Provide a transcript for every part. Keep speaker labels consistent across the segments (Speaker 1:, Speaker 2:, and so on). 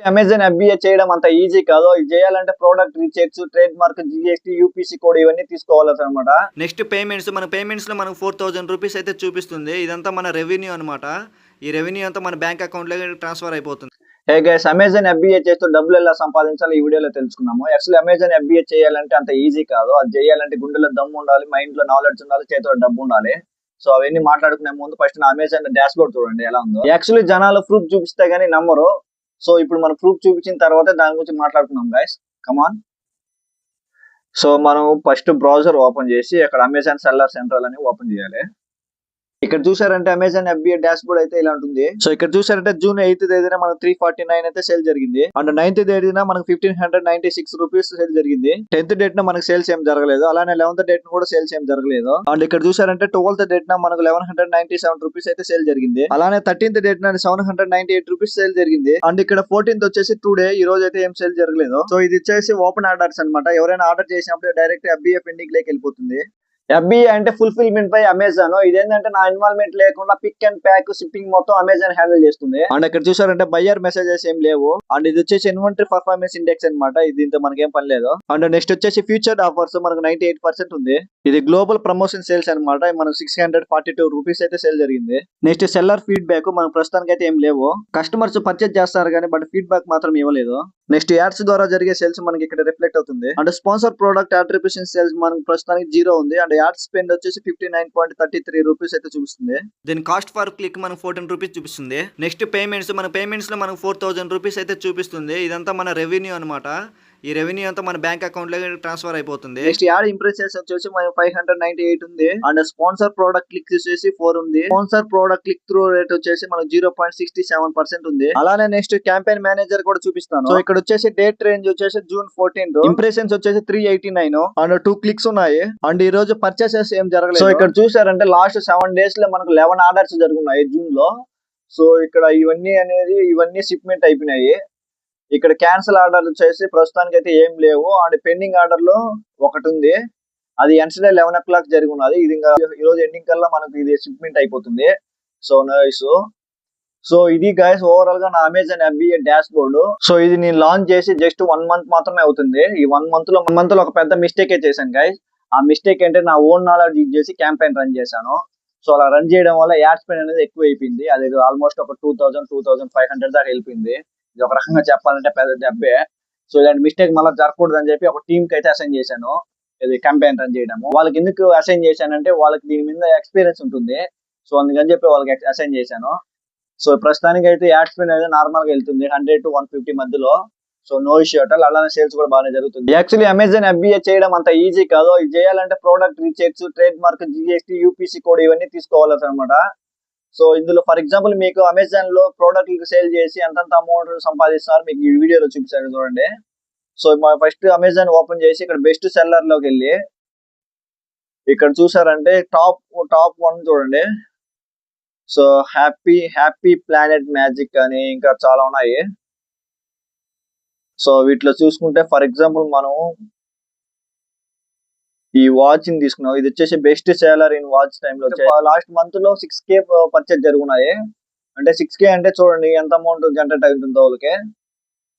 Speaker 1: Amazon FBA చేయడం అంత easy కాదు. ఇది చేయాలంటే product rechecks, trade mark, GST, UPC code ఇవన్నీ తీసుకోవాలన్నమాట.
Speaker 2: నెక్స్ట్ పేమెంట్స్, మన పేమెంట్స్లో మనకు 4000 రూపీస్ అయితే చూపిస్తుంది. ఇదంతా మన రెవెన్యూ అనమాట. ఈ రెవెన్యూ అంతా మన బ్యాంక్ అకౌంట్లో ట్రాన్స్ఫర్ అయిపోతుంది.
Speaker 1: హే గైస్, అమెజాన్ FBA చేస్తూ డబ్బులు ఎలా సంపాదించాలి ఈ వీడియోలో తెలుసుకున్నాము. యాక్చువల్లీ అమెజాన్ FBA చేయాలంటే అంత ఈజీ కాదు. అది చేయాలంటే గుండెలో దమ్ము ఉండాలి, మైండ్ లో నాలెడ్జ్ ఉండాలి, చేతిలో డబ్బు ఉండాలి. సో అవన్నీ మాట్లాడుకునే ముందు ఫస్ట్ నా అమెజాన్ డాష్ బోర్డ్ చూడండి ఎలా ఉందో. యాక్చువల్లీ జనాలు ప్రూఫ్ చూపిస్తే గానీ నమ్మరు. సో ఇప్పుడు మనం ప్రూఫ్ చూపించిన తర్వాత దాని గురించి మాట్లాడుకున్నాం గైస్. కమాన్. సో మనం ఫస్ట్ బ్రౌజర్ ఓపెన్ చేసి అక్కడ అమెజాన్ సెల్లర్ సెంట్రల్ అని ఓపెన్ చేయాలి. ఇక్కడ చూసారంటే అమెజాన్ FBA డాష్ బోర్డ్ అయితే ఇలా ఉంటుంది. సో ఇక్కడ చూసారంటే జూన్ 8th తేదీన మనకు 349 అయితే సేల్ జరిగింది. అండ్ 9th తేదీన మనకు 1596 రూపీస్ సేల్ జరిగింది. 10th డేట్ న మనకు సేల్స్ ఏం జరగలేదు. అలానే 11th డేట్ కూడా సేల్స్ ఏం జరగలేదు. అండ్ ఇక్కడ చూసారంటే 12th డేట్ న మనకు 1197 రూపీస్ అయితే సేల్ జరిగింది. అలానే 13th డేట్ న 798 రూపీస్ సేల్ జరిగింది. అండ్ ఇక్కడ 14th వచ్చేసి టుడే, ఈ రోజు అయితే ఏం సేల్ జరగలేదు. సో ఇది వచ్చేసి ఓపెన్ ఆర్డర్స్ అనమాట. ఎవరైనా ఆర్డర్ చేసినప్పుడు డైరెక్ట్ FBA పెండింగ్ లోకి వెళ్ళిపోతుంది. FBA అంటే ఫుల్ఫిల్మెంట్ బై అమెజాన్. ఇదేంటంటే నా ఇన్వాల్వ్మెంట్ లేకుండా పిక్ అండ్ ప్యాక్, షిప్పింగ్ మొత్తం అమెజాన్ హ్యాండిల్ చేస్తుంది. అండ్ ఇక్కడ చూసారంటే బయ్యర్ మెసేజెస్ ఏం లేవు. అండ్ ఇది వచ్చేసి ఇన్వెంటరీ పర్ఫార్మెన్స్ ఇండెక్స్ అనమాట. ఇది దీంతో మనకేం పని లేదు. అండ్ నెక్స్ట్ వచ్చేసి ఫ్యూచర్ ఆఫర్స్ మనకు 98% ఉంది. ఇది గ్లోబల్ ప్రమోషన్ సేల్స్ అనమాట. మనకు 642 రూపీస్ అయితే సేల్ జరిగింది. నెక్స్ట్ సెల్లర్ ఫీడ్బ్యాక్ మనకు ప్రస్తుతానికి అయితే ఏం లేవు. కస్టమర్స్ పర్చేజ్ చేస్తారు కానీ బట్ ఫీడ్బ్యాక్ మాత్రం ఇవ్వలేదు. నెక్స్ట్ యాడ్స్ ద్వారా జరిగే సేల్స్ మనకి ఇక్కడ రిఫ్లెక్ట్ అవుతుంది. And sponsor product attribution sales మనకు ప్రస్తుతానికి 0 ఉంది. అండ్ యాడ్ స్పెండ్ వచ్చేసి 59.33 రూపీస్ అయితే చూపిస్తుంది.
Speaker 2: దీని కాస్ట్ ఫర్ క్లిక్ మనకు 14 రూపీస్ చూపిస్తుంది. నెక్స్ట్ పేమెంట్స్, మన పేమెంట్స్ లో మనకు 4000 రూపీస్ అయితే చూపిస్తుంది. ఇదంతా మన రెవెన్యూ అనమాట. ఈ రెవెన్యూ అంతా మన బ్యాంక్ అకౌంట్ లో ట్రాన్స్ఫర్ అయిపోతుంది.
Speaker 1: నెక్స్ట్ యాడ్ ఇంప్రెషన్స్ వచ్చేసి మనకు 598 ఉంది. అండ్ స్పాన్సర్ ప్రోడక్ట్ క్లిక్ వచ్చేసి 4 ఉంది. Sponsor product click through rate వచ్చేసి మనకు 0.67% ఉంది. అలానే నెక్స్ట్ క్యాంపెయిన్ మేనేజర్ కూడా చూపిస్తాను. సో ఇక్కడ వచ్చేసి డేట్ రేంజ్ వచ్చేసి జూన్ 14. ఇంప్రెషన్స్ వచ్చేసి 389 అండ్ 2 క్లిక్స్ ఉన్నాయి. అండ్ ఈ రోజు పర్చేసెస్ ఏం జరగలేదు. సో ఇక్కడ చూసారంటే లాస్ట్ 7 days లో మనకు 11 ఆర్డర్స్ జరుగుతున్నాయి జూన్ లో. సో ఇక్కడ ఇవన్నీ షిప్మెంట్ అయిపోయినాయి. ఇక్కడ క్యాన్సిల్ ఆర్డర్ వచ్చేసి ప్రస్తుతానికి అయితే ఏం లేవు. అండ్ పెండింగ్ ఆర్డర్ లో ఒకటి ఉంది. అది ఎన్స్డే 11 o'clock జరిగి ఉన్నది. ఇది ఈ రోజు ఎండింగ్ కల్లా మనకు ఇది షిప్మెంట్ అయిపోతుంది. So nice. సో ఇది గైస్ ఓవరాల్ గా నా Amazon FBA dash board. So ఇది నేను లాంచ్ చేసి జస్ట్ 1 month మాత్రమే అవుతుంది. ఈ 1 month లో ఒక పెద్ద మిస్టేక్ చేశాను గైస్. ఆ మిస్టేక్ అంటే నా ఓన్ నాలెడ్జ్ యూజ్ చేసి క్యాంపెయిన్ రన్ చేశాను. సో అలా రన్ చేయడం వల్ల యాడ్ స్పెండ్ అనేది ఎక్కువ అయిపోయింది. అది ఆల్మోస్ట్ ఒక 2500 దాకా వెళ్ళిపోయింది. ఇది ఒక రకంగా చెప్పాలంటే పెద్ద దెబ్బే. సో ఇలాంటి మిస్టేక్ మళ్ళీ జరగకూడదు అని చెప్పి ఒక టీమ్ కి అయితే అసైన్ చేశాను. ఇది క్యాంపెయిన్ రన్ చేయడము. వాళ్ళకి ఎందుకు అసైన్ చేశానంటే వాళ్ళకి దీని మీద ఎక్స్పీరియన్స్ ఉంటుంది. సో అందుకని చెప్పి వాళ్ళకి అసైన్ చేశాను. సో ప్రస్తుతానికి అయితే యాడ్ స్పెండ్ అనేది నార్మల్ గా వెళ్తుంది 100 to 150 మధ్యలో. So no issue at all. అలానే సేల్స్ కూడా బాగానే జరుగుతుంది. యాక్చువల్లీ అమెజాన్ FBA చేయడం అంత ఈజీ కాదు. ఇది చేయాలంటే product rechecks, trade mark, GST, UPC code ఇవన్నీ తీసుకోవాలన్నమాట. సో ఇందులో ఫర్ ఎగ్జాంపుల్ మీకు అమెజాన్ లో ప్రోడక్ట్ సేల్ చేసి ఎంతంత అమౌంట్ సంపాదిస్తారు మీకు ఈ వీడియోలో చూపిస్తాను చూడండి. సో ఫస్ట్ అమెజాన్ ఓపెన్ చేసి ఇక్కడ బెస్ట్ సెల్లర్ లోకి వెళ్ళి ఇక్కడ చూసారంటే టాప్ 1 చూడండి. సో హ్యాపీ ప్లానెట్ మ్యాజిక్ అని ఇంకా చాలా ఉన్నాయి. సో వీటిలో చూసుకుంటే ఫర్ ఎగ్జాంపుల్ మనం ఈ వాచ్ ని తీసుకున్నాం. ఇది వచ్చేసి best sailor in watch time లో లాస్ట్ మంత్ లో 6K పర్చేజ్ జరుగున్నాయి. అంటే 6K అంటే చూడండి ఎంత అమౌంట్ జనరేట్ అవుతుందో వాళ్ళకి.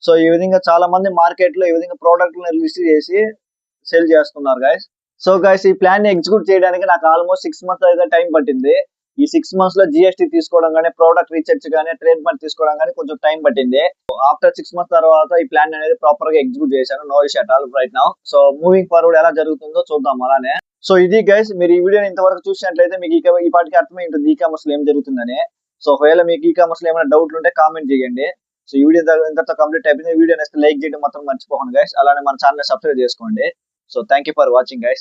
Speaker 1: సో ఈ విధంగా చాలా మంది మార్కెట్ లో ఈ విధంగా ప్రోడక్ట్ లిస్ట్ చేసి సేల్ చేస్తున్నారు గైస్. సో గైస్ ఈ ప్లాన్ ని ఎగ్జిక్యూట్ చేయడానికి నాకు ఆల్మోస్ట్ 6 months అయితే టైం పట్టింది. ఈ 6 months లో GST తీసుకోవడం కానీ, ప్రోడక్ట్ రీసెర్చ్ కానీ, ట్రేడ్ మార్క్ తీసుకోవడం కానీ కొంచెం టైం పట్టింది. ఆఫ్టర్ 6 months తర్వాత ఈ ప్లాన్ అనేది ప్రాపర్ గా ఎగ్జిక్యూట్ చేశాను. No issue at all right now. So moving forward ఎలా జరుగుతుందో చూద్దాం అలానే. సో ఇది గైస్, మీరు ఈ వీడియోని ఇంతవరకు చూసినట్లయితే మీకు ఈ పాటికి అర్థమై ఉంటుంది ఈ కామర్స్ లో ఏం జరుగుతుందని. సో ఒకవేళ మీకు ఈ కామర్స్ లో ఏమైనా డౌట్లు ఉంటే కామెంట్ చేయండి. సో ఈ వీడియో ఇంతతో కంప్లీట్ అయిపోయింది. వీడియో నెక్స్ట్ లైక్ చేయడం మాత్రం మర్చిపోకండి గైస్. అలానే మన ఛానల్ సబ్స్క్రైబ్ చేసుకోండి. So thank you for watching guys.